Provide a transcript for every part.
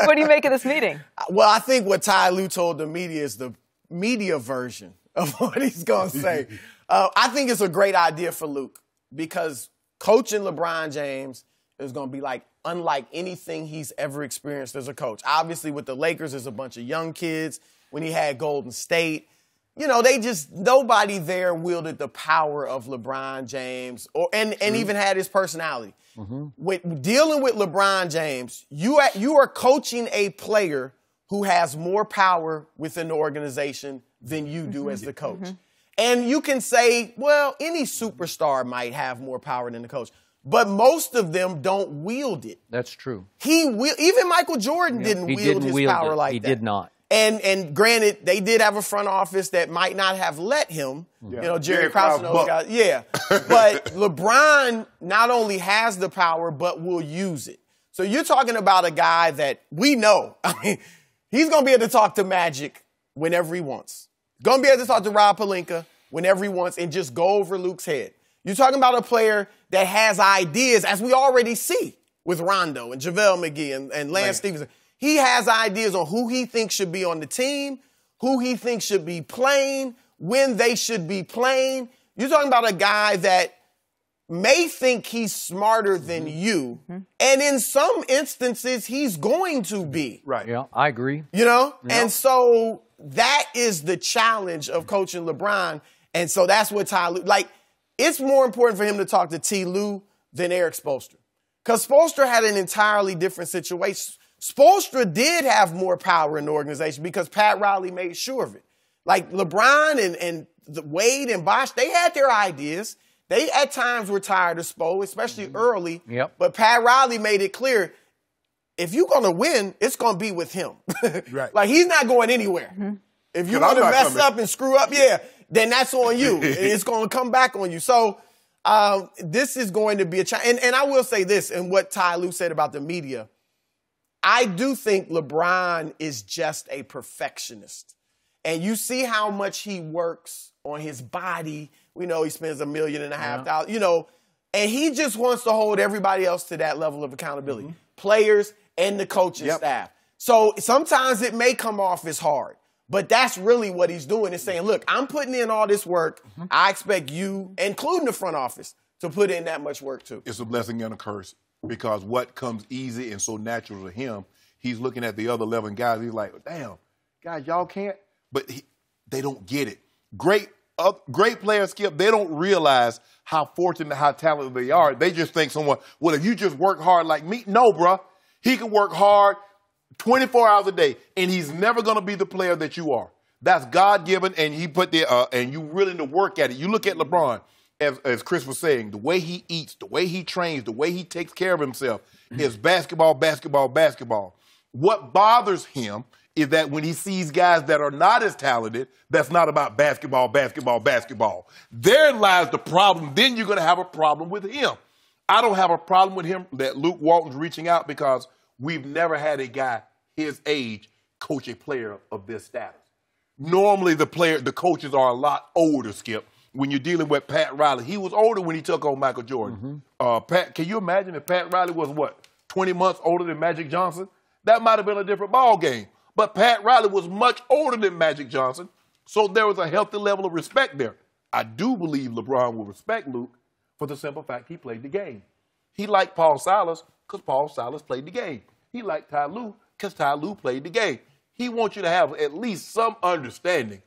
What do you make of this meeting? Well, I think what Ty Lue told the media is the media version of what he's going to say. I think it's a great idea for Luke because coaching LeBron James is going to be like unlike anything he's ever experienced as a coach. Obviously, with the Lakers, there's a bunch of young kids. When he had Golden State, you know, nobody there wielded the power of LeBron James and even had his personality. With dealing with LeBron James, you are coaching a player who has more power within the organization than you do as the coach. And you can say, well, any superstar might have more power than the coach, but most of them don't wield it. That's true. Even Michael Jordan didn't wield his power like that. He did not. And granted, they did have a front office that might not have let him. You know, Jerry Krause and those guys. Yeah. But LeBron not only has the power, but will use it. So you're talking about a guy that we know. I mean, he's going to be able to talk to Magic whenever he wants. Going to be able to talk to Rob Pelinka whenever he wants and just go over Luke's head. You're talking about a player that has ideas, as we already see with Rondo and JaVale McGee and Lance Stevenson. He has ideas on who he thinks should be on the team, who he thinks should be playing, when they should be playing. You're talking about a guy that may think he's smarter than you, and in some instances, he's going to be. Right. Yeah, I agree. You know? Yeah. And so that is the challenge of coaching LeBron. And so that's what Ty Lue, like, it's more important for him to talk to Ty Lue than Eric Spoelstra. Because Spoelstra had an entirely different situation. Spoelstra did have more power in the organization because Pat Riley made sure of it. Like LeBron and Wade and Bosh, they had their ideas. They at times were tired of Spo, especially early. Yep. But Pat Riley made it clear, if you're going to win, it's going to be with him. Right. Like he's not going anywhere. If you're going to mess up and screw up, then that's on you. It's going to come back on you. So this is going to be a challenge. And I will say this, and what Ty Lue said about the media, I do think LeBron is just a perfectionist. And you see how much he works on his body. We know he spends $1.5 million, you know, and he just wants to hold everybody else to that level of accountability, players and the coaching staff. So sometimes it may come off as hard, but that's really what he's doing is saying, look, I'm putting in all this work. I expect you, including the front office, to put in that much work too. It's a blessing and a curse. Because what comes easy and so natural to him, he's looking at the other 11 guys. He's like, damn, guys, y'all can't. But they don't get it. Great players, Skip, they don't realize how fortunate, how talented they are. They just think well, if you just work hard like me. No, bro. He can work hard 24 hours a day, and he's never going to be the player that you are. That's God-given, and and you willing to work at it. You look at LeBron. As Chris was saying, the way he eats, the way he trains, the way he takes care of himself is basketball, basketball, basketball. What bothers him is that when he sees guys that are not as talented, that's not about basketball, basketball, basketball. Therein lies the problem. Then you're going to have a problem with him. I don't have a problem with him that Luke Walton's reaching out because we've never had a guy his age coach a player of this status. Normally the coaches are a lot older, Skip. When you're dealing with Pat Riley, he was older when he took on Michael Jordan. Pat, can you imagine if Pat Riley was, 20 months older than Magic Johnson? That might have been a different ball game. But Pat Riley was much older than Magic Johnson, so there was a healthy level of respect there. I do believe LeBron will respect Luke for the simple fact he played the game. He liked Paul Silas because Paul Silas played the game. He liked Ty Lue because Ty Lue played the game. He wants you to have at least some understanding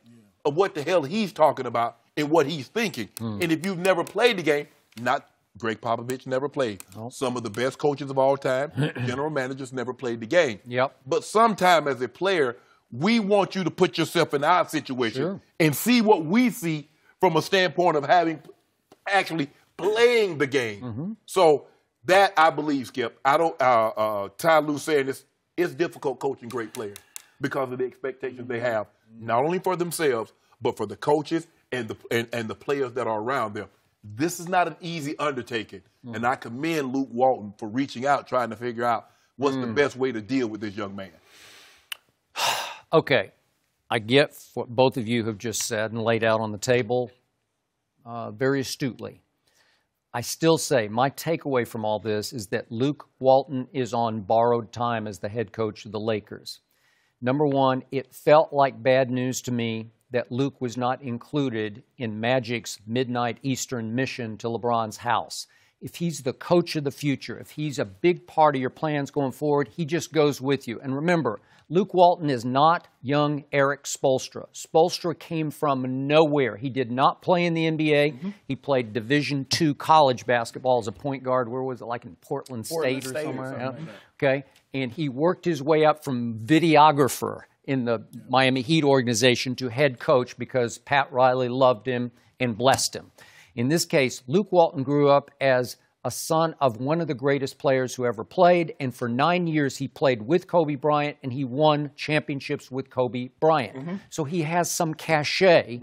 of what the hell he's talking about and what he's thinking. And if you've never played the game, not Greg Popovich never played. Some of the best coaches of all time, general managers never played the game. But sometime as a player, we want you to put yourself in our situation and see what we see from a standpoint of actually playing the game. So that I believe, Skip. I don't. Ty Lue saying this. It's difficult coaching great players because of the expectations they have, not only for themselves but for the coaches and the players that are around them. This is not an easy undertaking, and I commend Luke Walton for reaching out, trying to figure out what's the best way to deal with this young man. Okay, I get what both of you have just said and laid out on the table very astutely. I still say my takeaway from all this is that Luke Walton is on borrowed time as the head coach of the Lakers. Number one, it felt like bad news to me that Luke was not included in Magic's midnight Eastern mission to LeBron's house. If he's the coach of the future, if he's a big part of your plans going forward, he just goes with you. And remember, Luke Walton is not young Eric Spoelstra. Spoelstra came from nowhere. He did not play in the NBA. Mm-hmm. He played Division II college basketball as a point guard. Where was it? Like in Portland State or somewhere? Like that. Okay. And he worked his way up from videographer in the Miami Heat organization to head coach because Pat Riley loved him and blessed him. In this case, Luke Walton grew up as a son of one of the greatest players who ever played, and for 9 years he played with Kobe Bryant, and he won championships with Kobe Bryant. Mm-hmm. So he has some cachet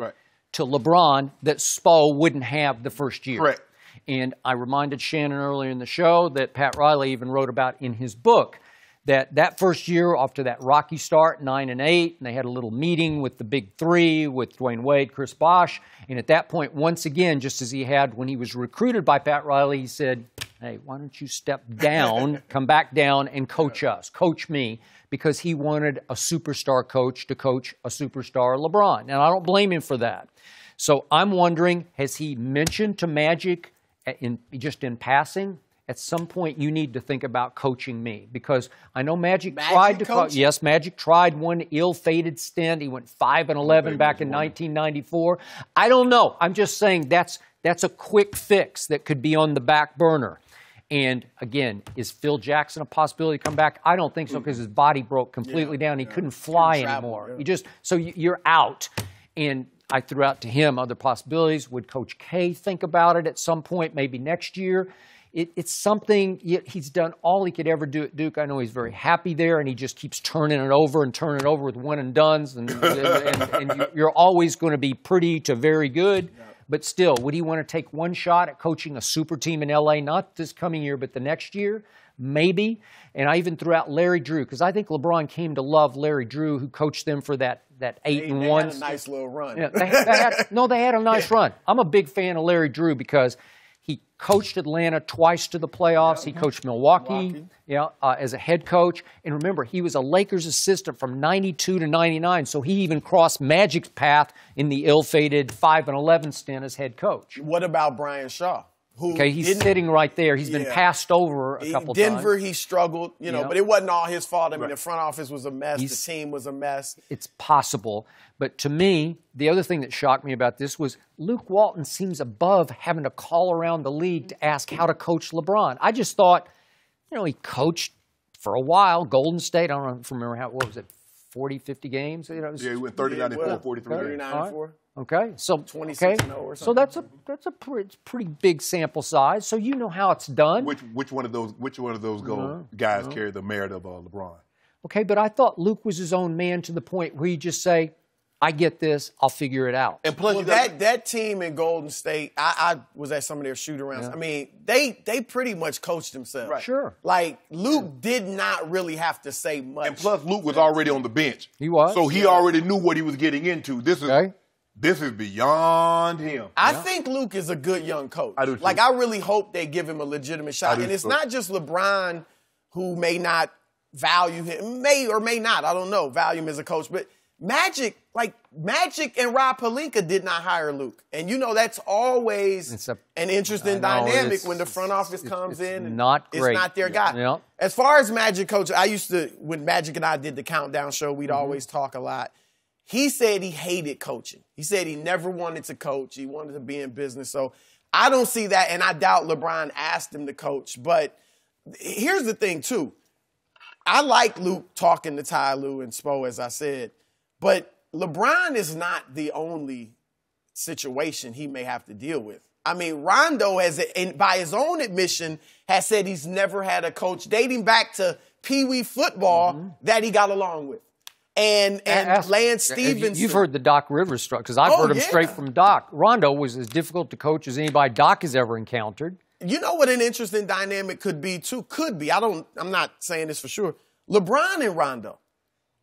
to LeBron that Spo wouldn't have the first year. Correct. And I reminded Shannon earlier in the show that Pat Riley even wrote about in his book that first year, after that rocky start, 9-8, and they had a little meeting with the big three, with Dwayne Wade, Chris Bosh, and at that point, once again, just as he had when he was recruited by Pat Riley, he said, hey, why don't you step down, come back down, and coach us, coach me, because he wanted a superstar coach to coach a superstar LeBron. And I don't blame him for that. So I'm wondering, has he mentioned to Magic, just in passing, at some point, you need to think about coaching me, because I know Magic tried to coach. Yes, Magic tried one ill-fated stint. He went 5-11 back in 1994. I don't know. I'm just saying that's a quick fix that could be on the back burner. And again, is Phil Jackson a possibility to come back? I don't think so, because his body broke completely down. He couldn't fly anymore. So you're out. And I threw out to him other possibilities. Would Coach K think about it at some point, maybe next year? It's something he's done all he could ever do at Duke. I know he's very happy there, and he just keeps turning it over with one-and-dones, and you're always going to be pretty to very good. But still, would he want to take one shot at coaching a super team in L.A., not this coming year, but the next year? Maybe. And I even threw out Larry Drew, because I think LeBron came to love Larry Drew, who coached them for that 8-1. They had a nice little run. Yeah, they had a nice run. I'm a big fan of Larry Drew because he coached Atlanta twice to the playoffs. He coached Milwaukee. As a head coach. And remember, he was a Lakers assistant from 92 to 99, so he even crossed Magic's path in the ill-fated 5-11 stint as head coach. What about Brian Shaw? He's sitting right there. He's been passed over a couple times. Denver, he struggled, but it wasn't all his fault. I mean, the front office was a mess. The team was a mess. It's possible. But to me, the other thing that shocked me about this was Luke Walton seems above having to call around the league to ask how to coach LeBron. I just thought, he coached for a while, Golden State. I don't know if you remember what was it, 40, 50 games? He went 39-4, 43 games. 39-4. Okay, so 26-0 or something. So that's a pretty big sample size. So you know how it's done. Which one of those guys carried the merit of LeBron? Okay, but I thought Luke was his own man to the point where he'd just say, I get this, I'll figure it out. And plus, that team in Golden State, I was at some of their shoot-arounds. Yeah. I mean, they pretty much coached themselves. Right. Sure. Like, Luke did not really have to say much. And plus, Luke was already on the bench. He was. So he already knew what he was getting into. This is beyond him. I think Luke is a good young coach. I do too. Like, I really hope they give him a legitimate shot. And it's not just LeBron who may not value him, may or may not, I don't know, value him as a coach, but Magic and Rob Pelinka did not hire Luke. And that's always an interesting dynamic when the front office comes in. It's not great. It's not their guy. Yeah. As far as Magic coach, when Magic and I did the Countdown show, we'd always talk a lot. He said he hated coaching. He said he never wanted to coach. He wanted to be in business. So I don't see that, and I doubt LeBron asked him to coach. But here's the thing, too. I like Luke talking to Ty Lue and Spo, as I said. But LeBron is not the only situation he may have to deal with. I mean, Rondo by his own admission, has said he's never had a coach dating back to Pee Wee football that he got along with. And Lance Stevenson. You've heard the Doc Rivers story, because I've heard him straight from Doc. Rondo was as difficult to coach as anybody Doc has ever encountered. You know what an interesting dynamic could be, too? Could be. I'm not saying this for sure. LeBron and Rondo.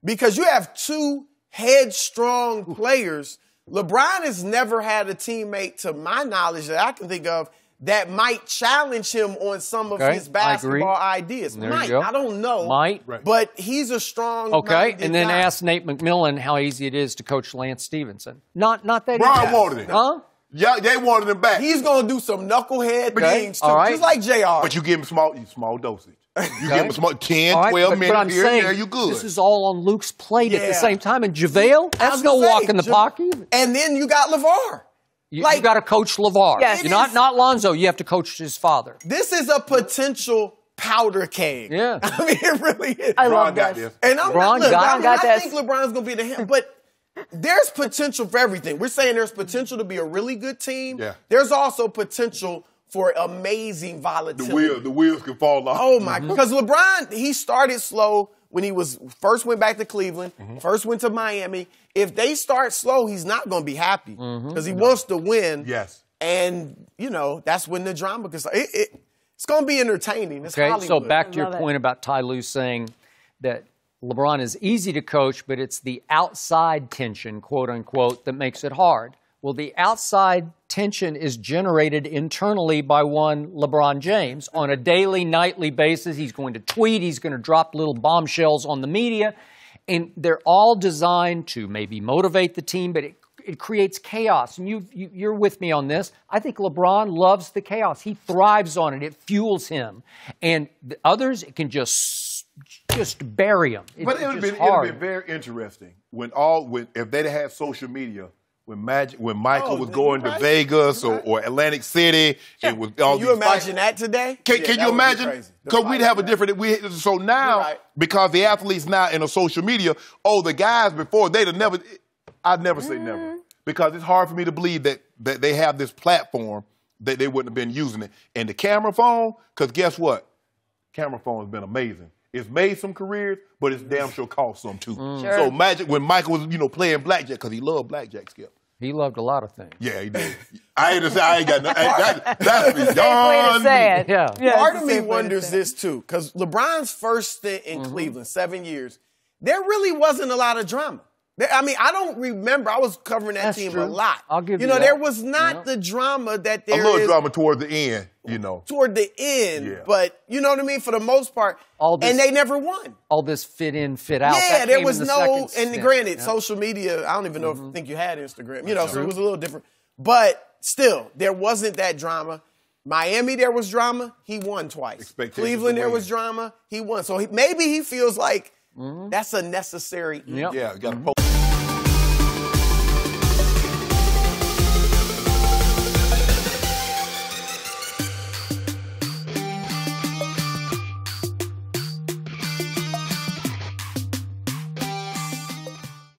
Because you have two headstrong players. LeBron has never had a teammate, to my knowledge, that I can think of, that might challenge him on some of his basketball ideas. Might, I don't know. Might. But he's a strong and then guy. ask Nate McMillan how easy it is to coach Lance Stevenson. Not that Brian wanted it. Huh? Yeah, they wanted him back. He's going to do some knucklehead things, too, just like JR. But you give him small dosage. You give him 10, 12 minutes I'm here saying, there, you good. This is all on Luke's plate at the same time. And JaVale, that's no walk in the pocket. And then you got LeVar. You got to coach LeVar. Yes. You're not Lonzo. You have to coach his father. This is a potential powder keg. Yeah. I mean, it really is. I love this. And I think LeBron's going to be the him. But there's potential for everything. We're saying there's potential to be a really good team. Yeah. There's also potential for amazing volatility. The wheels can fall off. Oh, my. Because LeBron, he started slow when he first went back to Cleveland, first went to Miami. If they start slow, he's not going to be happy because he wants to win. Yes. And, that's when the drama can start. It's going to be entertaining. It's okay, Hollywood. so back to your point about Ty Lue saying that LeBron is easy to coach, but it's the outside tension, quote unquote, that makes it hard. Well, the outside tension is generated internally by one LeBron James. On a daily, nightly basis, he's going to tweet, he's going to drop little bombshells on the media, and they're all designed to maybe motivate the team, but it creates chaos. And you're with me on this. I think LeBron loves the chaos. He thrives on it. It fuels him. And the others, it can just bury him. But it would have been very interesting if they'd had social media. When Michael was going to Vegas or Atlantic City, it was all. Can you imagine that today? Can you imagine? Because we'd have a different. So now, because the athletes now in the social media, the guys before they'd have never. I'd never say never, because it's hard for me to believe that they have this platform that they wouldn't have been using it. And the camera phone, because guess what? Camera phone has been amazing. It's made some careers, but it's damn sure cost some too. Sure. So imagine when Michael was, playing blackjack, because he loved blackjack, Skip. He loved a lot of things. Yeah, he did. I ain't got nothing. That's beyond me. Yeah. Part of me wonders this too, because LeBron's first stint in Cleveland, 7 years, there really wasn't a lot of drama. I mean, I don't remember. I was covering that team a lot. I'll give you that. There was not the drama that there is. A little drama toward the end, Toward the end. But, you know what I mean? For the most part. And they never won. All this fit in, fit out. Yeah, there was no, and granted, social media, I don't even know if I think you had Instagram. So it was a little different. But still, there wasn't that drama. Miami, there was drama. He won twice. Cleveland, there was drama. He won. So maybe he feels like that's a necessary evil. Yeah, got to